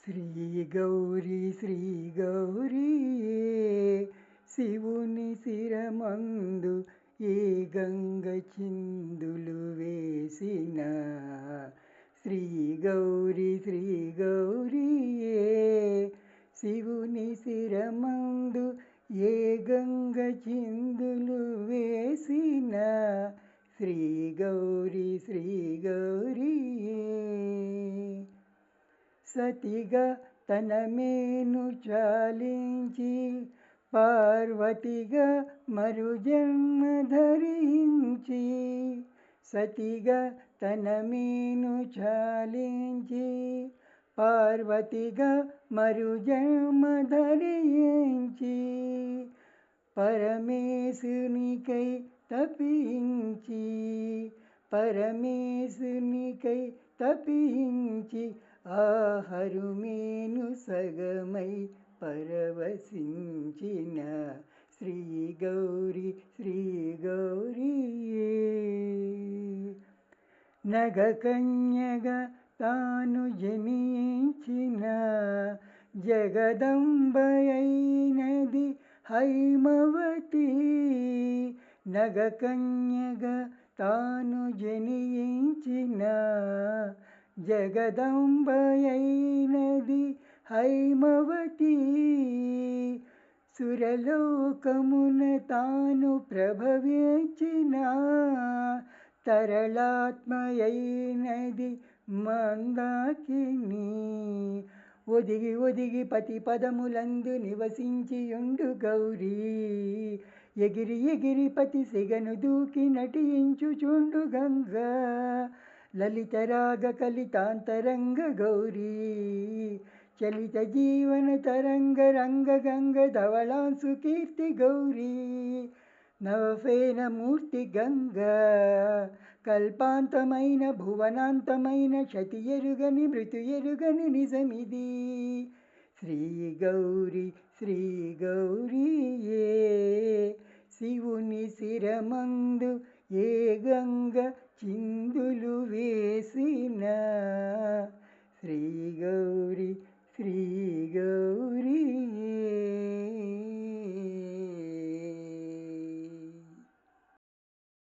శ్రీ గౌరీయే శివుని శిరమందు ఏ గంగ చిందులు వేసిన శ్రీ గౌరీయే శివుని శిరమందు ఏ గంగ చిందులు వేసిన శ్రీ గౌరీయే సతిగా తన మేను చాలించి పార్వతిగా మరు జన్మ ధరించి సతిగా తన మేను చాలించి పార్వతిగా మరు జన్మ ధరించి పరమేశునికై తపించి పరమేశునికై తపించి ఆహరుమేను సగమై పరవశించిన శ్రీ గౌరీయే నగకన్యగా తాను జనించిన జగదంబయైనది హైమవతి నగకన్యగా తాను జనించిన జగదంబయైనది హైమవతి సురలోకమున తాను ప్రభవించిన తరళాత్మయైనది మందాకిని ఒదిగి ఒదిగి పతి పదములందు నివసించియుండు గౌరీ ఎగిరి ఎగిరి పతి సిగను దూకి నటించుచుండు గంగా లలితరాగ కలితాంతరంగ గౌరీ చలిత జీవన తరంగ రంగ గంగ ధవళాంసు కీర్తి గౌరీ నవఫేన మూర్తి గంగా కల్పాంతమైన భువనాంతమైన శతి ఎరుగని మృతు ఎరుగని నిజమిది శ్రీ గౌరీయే శివుని శిరమందు ఏ గంగ చిందులు వేసిన